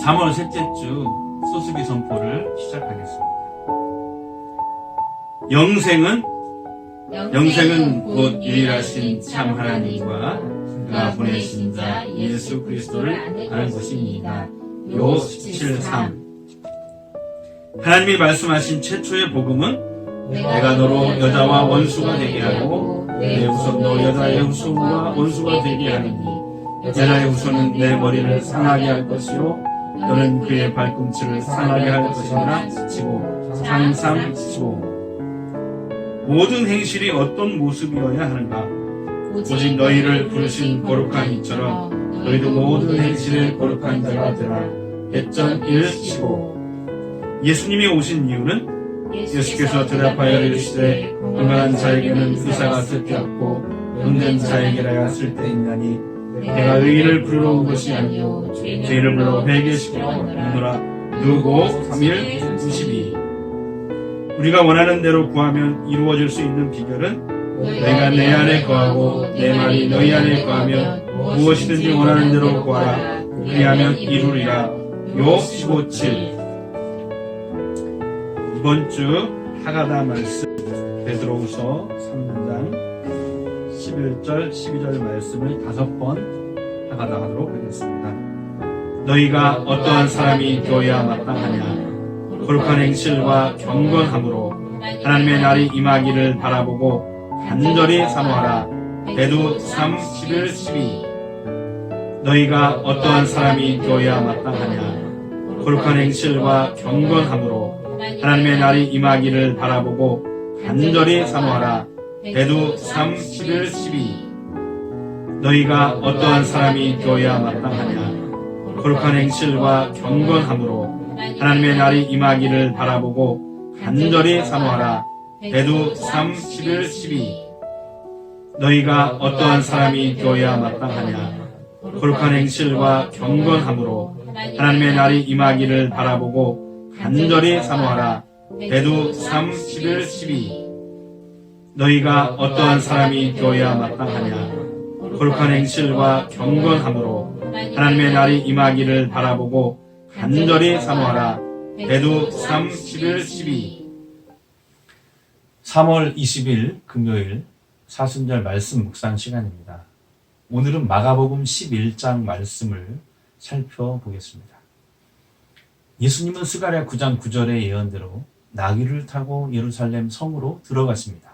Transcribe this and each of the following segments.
3월 셋째 주 소수기 선포를 시작하겠습니다. 영생은 곧 유일하신 참 하나님과 그가 보내신 자 예수 그리스도를 아는 것입니다. 요 17:3. 하나님이 말씀하신 최초의 복음은 내가 너로 여자와 원수가 되게 하고 내 후손도 여자의 후손과 원수가 되게 하느니 여자의 후손은 내 머리를 상하게 할 것이요 너는 그의 발꿈치를 상하게 할 것이라. 15. 상상 15. 모든 행실이 어떤 모습이어야 하는가? 오직 너희를 부르신 거룩한 이처럼 너희도 모든 행실에 거룩한 자가 되라. 배전 1:15. 예수님이 오신 이유는 예수께서 대답하여 이르시되 건강한 자에게는 의사가 쓸데없고 병든 자에게라야 쓸데있나니 내가 의인을 부르러 온 것이 아니요 죄인을 부르러 회개시키러 왔노라. 누고 3:92. 우리가 원하는 대로 구하면 이루어질 수 있는 비결은 내가 내 안에 거하고 내 말이 너희 안에 거하면 무엇이든지 원하는 대로 구하라. 그리하면 이루리라. 요 15:7. 이번 주 하가다 말씀 베드로후서 3장 11절 12절 말씀을 5번 하가다 하도록 하겠습니다. 너희가 어떠한 사람이 되어야 마땅하냐? 거룩한 행실과 경건함으로 하나님의 날이 임하기를 바라보고 간절히 사모하라. 베드 3:11-12. 너희가 어떠한 사람이 되어야 마땅하냐? 거룩한 행실과 경건함으로 하나님의 날이 임하기를 바라보고 간절히 사모하라. 베드 3:11-12. 너희가 어떠한 사람이 되어야 마땅하냐? 거룩한 행실과 경건함으로 하나님의 날이 임하기를 바라보고 간절히 사모하라. 베드 3:11-12. 너희가 어떠한 사람이 되어야 마땅하냐? 거룩한 행실과 경건함으로 하나님의 날이 임하기를 바라보고 간절히 사모하라. 베드 3:11-12. 너희가 어떠한 사람이 되어야 마땅하냐? 거룩한 행실과 경건함으로 하나님의 날이 임하기를 바라보고 간절히 사모하라. 베드 3:11-12. 3월 20일 금요일 사순절 말씀 묵상 시간입니다. 오늘은 마가복음 11장 말씀을 살펴보겠습니다. 예수님은 스가랴 9장 9절의 예언대로 나귀를 타고 예루살렘 성으로 들어갔습니다.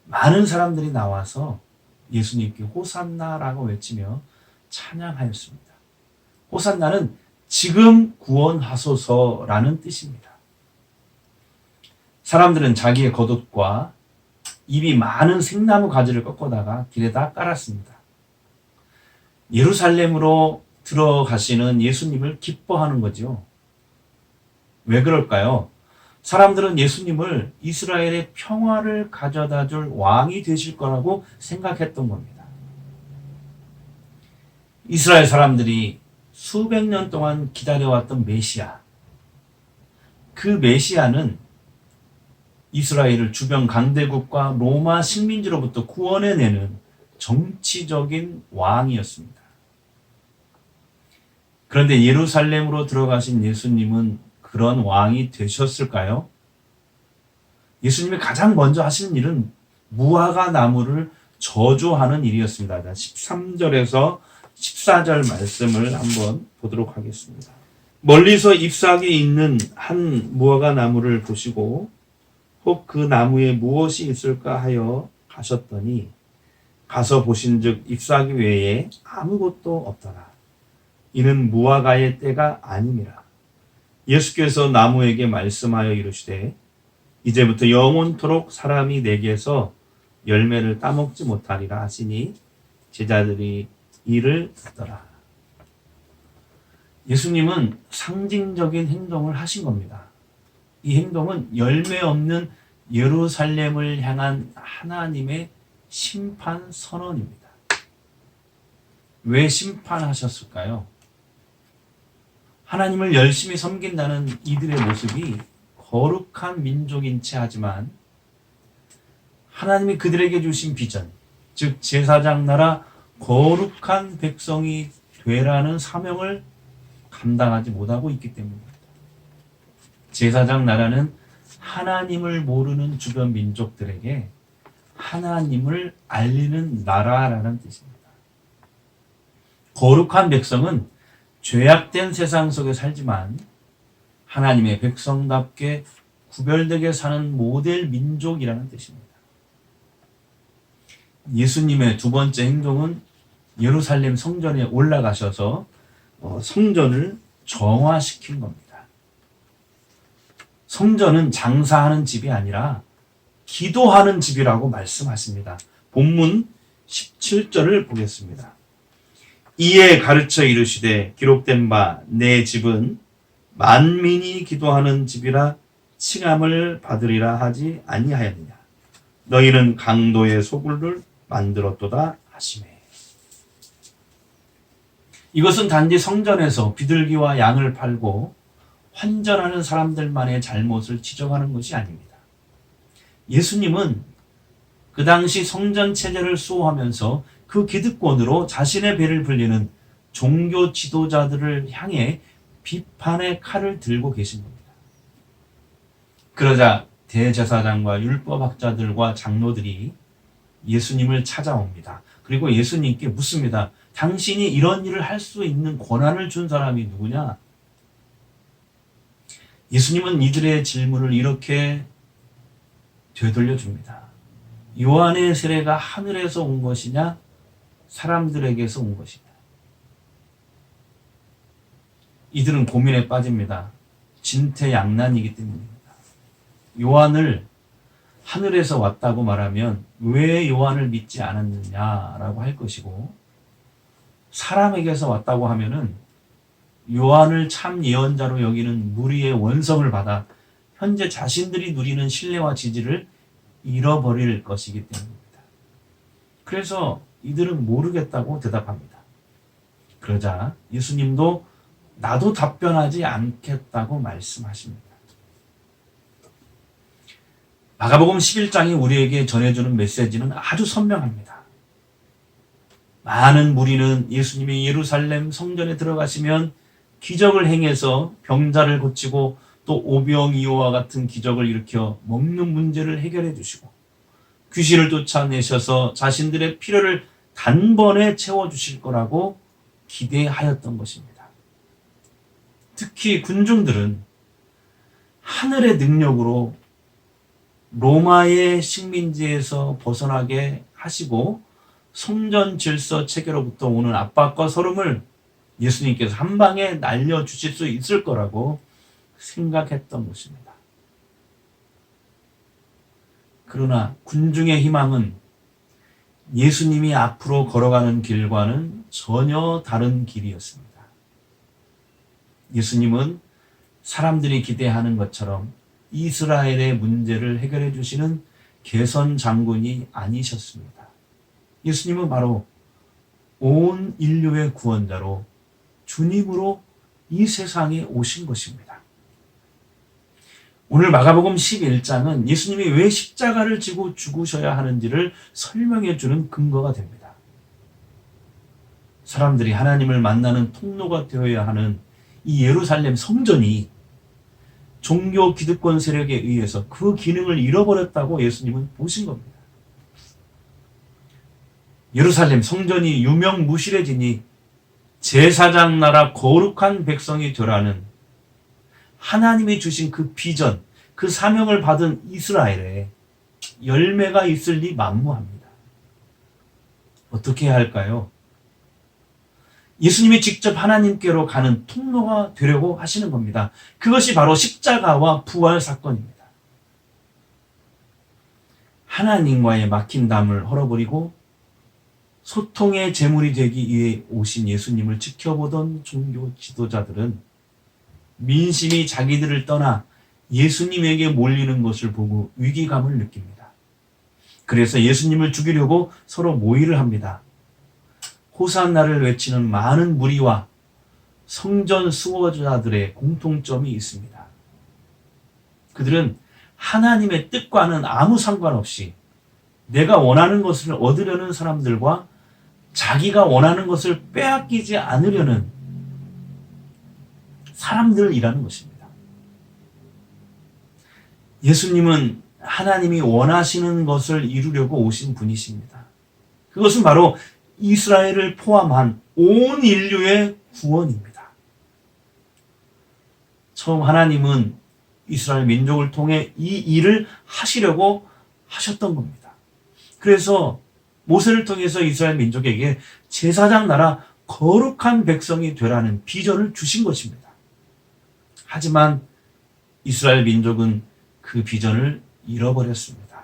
많은 사람들이 나와서 예수님께 호산나라고 외치며 찬양하였습니다. 호산나는 지금 구원하소서라는 뜻입니다. 사람들은 자기의 겉옷과 입이 많은 생나무 가지를 꺾어다가 길에다 깔았습니다. 예루살렘으로 들어가시는 예수님을 기뻐하는 거죠. 왜 그럴까요? 사람들은 예수님을 이스라엘의 평화를 가져다 줄 왕이 되실 거라고 생각했던 겁니다. 이스라엘 사람들이 수백 년 동안 기다려왔던 메시아, 그 메시아는 이스라엘을 주변 강대국과 로마 식민지로부터 구원해내는 정치적인 왕이었습니다. 그런데 예루살렘으로 들어가신 예수님은 그런 왕이 되셨을까요? 예수님이 가장 먼저 하시는 일은 무화과 나무를 저주하는 일이었습니다. 13절에서 14절 말씀을 한번 보도록 하겠습니다. 멀리서 잎사귀 있는 한 무화과 나무를 보시고 혹 그 나무에 무엇이 있을까 하여 가셨더니 가서 보신즉 잎사귀 외에 아무것도 없더라. 이는 무화과의 때가 아니니라. 예수께서 나무에게 말씀하여 이르시되 이제부터 영원토록 사람이 내게서 열매를 따먹지 못하리라 하시니 제자들이 이를 듣더라. 예수님은 상징적인 행동을 하신 겁니다. 이 행동은 열매 없는 예루살렘을 향한 하나님의 심판 선언입니다. 왜 심판하셨을까요? 하나님을 열심히 섬긴다는 이들의 모습이 거룩한 민족인 채 하지만 하나님이 그들에게 주신 비전, 즉 제사장 나라 거룩한 백성이 되라는 사명을 감당하지 못하고 있기 때문입니다. 제사장 나라는 하나님을 모르는 주변 민족들에게 하나님을 알리는 나라라는 뜻입니다. 거룩한 백성은 죄악된 세상 속에 살지만 하나님의 백성답게 구별되게 사는 모델 민족이라는 뜻입니다. 예수님의 두 번째 행동은 예루살렘 성전에 올라가셔서 성전을 정화시킨 겁니다. 성전은 장사하는 집이 아니라 기도하는 집이라고 말씀하십니다. 본문 17절을 보겠습니다. 이에 가르쳐 이르시되 기록된 바 내 집은 만민이 기도하는 집이라 칭함을 받으리라 하지 아니하였느냐. 너희는 강도의 소굴을 만들었도다 하시매. 이것은 단지 성전에서 비둘기와 양을 팔고 환전하는 사람들만의 잘못을 지적하는 것이 아닙니다. 예수님은 그 당시 성전 체제를 수호하면서 그 기득권으로 자신의 배를 불리는 종교 지도자들을 향해 비판의 칼을 들고 계신 겁니다. 그러자 대제사장과 율법학자들과 장로들이 예수님을 찾아옵니다. 그리고 예수님께 묻습니다. 당신이 이런 일을 할 수 있는 권한을 준 사람이 누구냐? 예수님은 이들의 질문을 이렇게 되돌려 줍니다. 요한의 세례가 하늘에서 온 것이냐? 사람들에게서 온 것이냐? 이들은 고민에 빠집니다. 진퇴양난이기 때문입니다. 요한을 하늘에서 왔다고 말하면 왜 요한을 믿지 않았느냐라고 할 것이고, 사람에게서 왔다고 하면은 요한을 참 예언자로 여기는 무리의 원성을 받아 현재 자신들이 누리는 신뢰와 지지를 잃어버릴 것이기 때문입니다. 그래서 이들은 모르겠다고 대답합니다. 그러자 예수님도 나도 답변하지 않겠다고 말씀하십니다. 마가복음 11장이 우리에게 전해주는 메시지는 아주 선명합니다. 많은 무리는 예수님이 예루살렘 성전에 들어가시면 기적을 행해서 병자를 고치고 또 오병이어와 같은 기적을 일으켜 먹는 문제를 해결해 주시고 귀신을 쫓아내셔서 자신들의 필요를 단번에 채워주실 거라고 기대하였던 것입니다. 특히 군중들은 하늘의 능력으로 로마의 식민지에서 벗어나게 하시고 성전 질서 체계로부터 오는 압박과 서름을 예수님께서 한 방에 날려주실 수 있을 거라고 생각했던 것입니다. 그러나 군중의 희망은 예수님이 앞으로 걸어가는 길과는 전혀 다른 길이었습니다. 예수님은 사람들이 기대하는 것처럼 이스라엘의 문제를 해결해 주시는 개선 장군이 아니셨습니다. 예수님은 바로 온 인류의 구원자로 주님으로 이 세상에 오신 것입니다. 오늘 마가복음 11장은 예수님이 왜 십자가를 지고 죽으셔야 하는지를 설명해 주는 근거가 됩니다. 사람들이 하나님을 만나는 통로가 되어야 하는 이 예루살렘 성전이 종교 기득권 세력에 의해서 그 기능을 잃어버렸다고 예수님은 보신 겁니다. 예루살렘 성전이 유명무실해지니 제사장 나라 거룩한 백성이 되라는 하나님이 주신 그 비전, 그 사명을 받은 이스라엘에 열매가 있을 리 만무합니다. 어떻게 해야 할까요? 예수님이 직접 하나님께로 가는 통로가 되려고 하시는 겁니다. 그것이 바로 십자가와 부활 사건입니다. 하나님과의 막힌 담을 헐어버리고 소통의 제물이 되기 위해 오신 예수님을 지켜보던 종교 지도자들은 민심이 자기들을 떠나 예수님에게 몰리는 것을 보고 위기감을 느낍니다. 그래서 예수님을 죽이려고 서로 모의를 합니다. 호산나를 외치는 많은 무리와 성전 수호자들의 공통점이 있습니다. 그들은 하나님의 뜻과는 아무 상관없이 내가 원하는 것을 얻으려는 사람들과 자기가 원하는 것을 빼앗기지 않으려는 사람들이라는 것입니다. 예수님은 하나님이 원하시는 것을 이루려고 오신 분이십니다. 그것은 바로 이스라엘을 포함한 온 인류의 구원입니다. 처음 하나님은 이스라엘 민족을 통해 이 일을 하시려고 하셨던 겁니다. 그래서 모세를 통해서 이스라엘 민족에게 제사장 나라 거룩한 백성이 되라는 비전을 주신 것입니다. 하지만 이스라엘 민족은 그 비전을 잃어버렸습니다.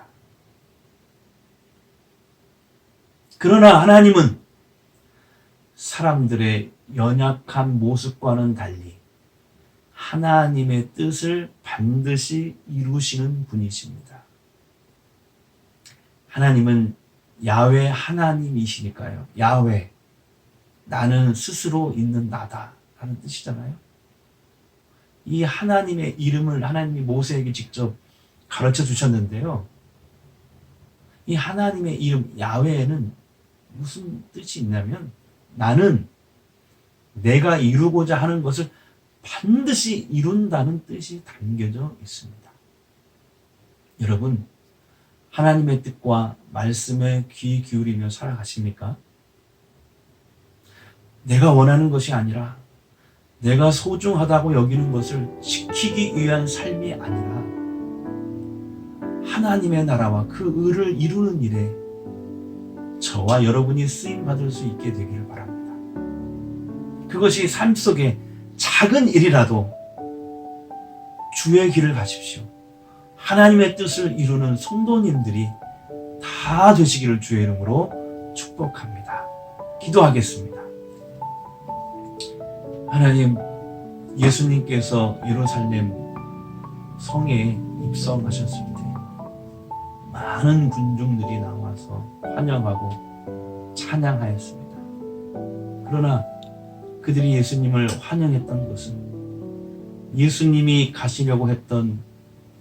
그러나 하나님은 사람들의 연약한 모습과는 달리 하나님의 뜻을 반드시 이루시는 분이십니다. 하나님은 야훼 하나님이시니까요. 야훼, 나는 스스로 있는 나다 라는 뜻이잖아요. 이 하나님의 이름을 하나님이 모세에게 직접 가르쳐 주셨는데요. 이 하나님의 이름 야훼는 무슨 뜻이 있냐면 나는 내가 이루고자 하는 것을 반드시 이룬다는 뜻이 담겨져 있습니다. 여러분, 하나님의 뜻과 말씀에 귀 기울이며 살아가십니까? 내가 원하는 것이 아니라 내가 소중하다고 여기는 것을 지키기 위한 삶이 아니라 하나님의 나라와 그 의를 이루는 일에 저와 여러분이 쓰임받을 수 있게 되기를 바랍니다. 그것이 삶 속에 작은 일이라도 주의 길을 가십시오. 하나님의 뜻을 이루는 성도님들이 다 되시기를 주의 이름으로 축복합니다. 기도하겠습니다. 하나님, 예수님께서 예루살렘 성에 입성하셨을 때 많은 군중들이 나와서 환영하고 찬양하였습니다. 그러나 그들이 예수님을 환영했던 것은 예수님이 가시려고 했던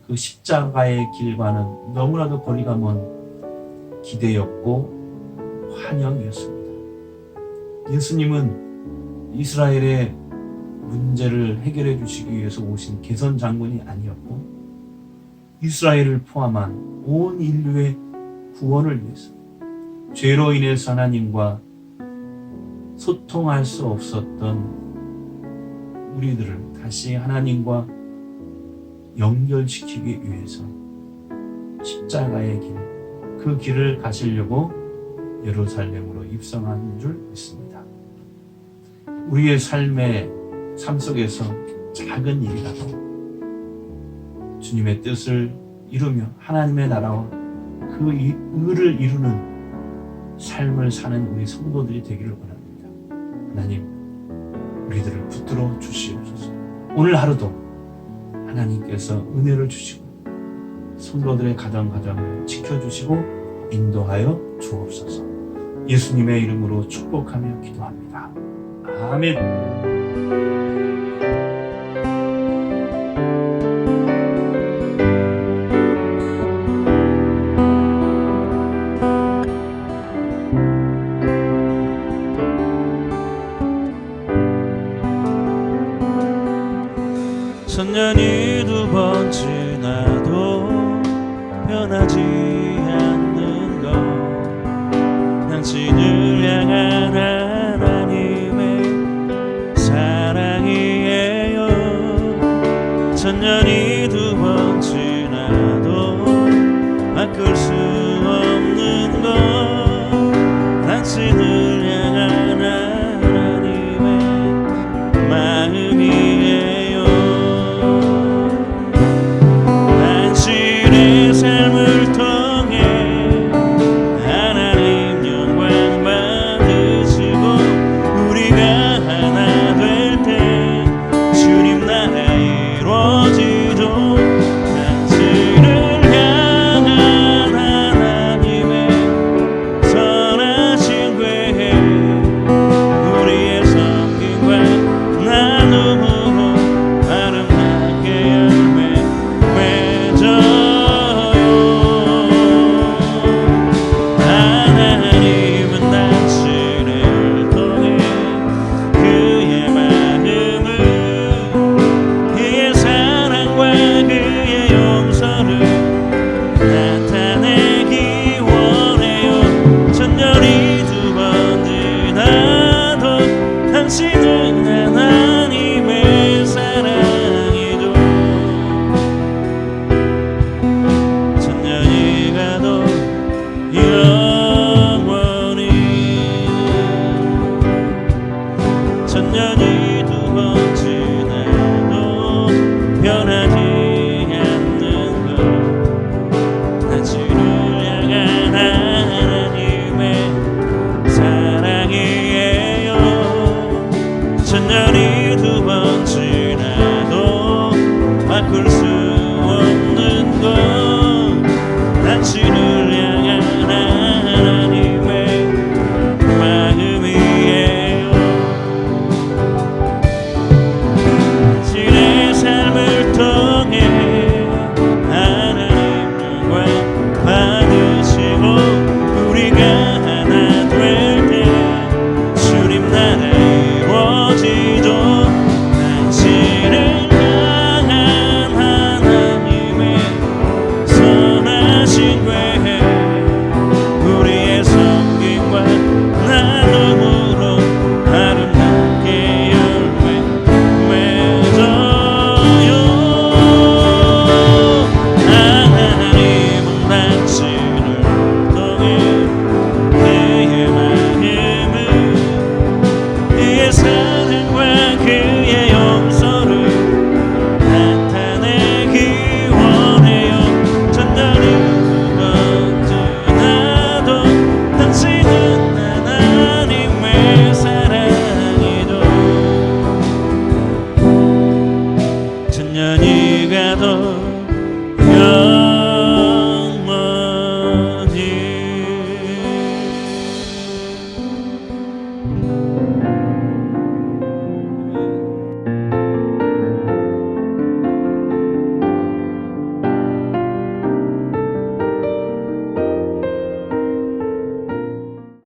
그 십자가의 길과는 너무나도 거리가 먼 기대였고 환영이었습니다. 예수님은 이스라엘의 문제를 해결해 주시기 위해서 오신 개선 장군이 아니었고 이스라엘을 포함한 온 인류의 구원을 위해서 죄로 인해서 하나님과 소통할 수 없었던 우리들을 다시 하나님과 연결시키기 위해서 십자가의 길, 그 길을 가시려고 예루살렘으로 입성한 줄 믿습니다. 우리의 삶 속에서 작은 일이라도 주님의 뜻을 이루며 하나님의 나라와 그 의를 이루는 삶을 사는 우리 성도들이 되기를 원합니다. 하나님, 우리들을 붙들어 주시옵소서. 오늘 하루도 하나님께서 은혜를 주시고 성도들의 가정을 지켜주시고 인도하여 주옵소서. 예수님의 이름으로 축복하며 기도합니다. 아멘.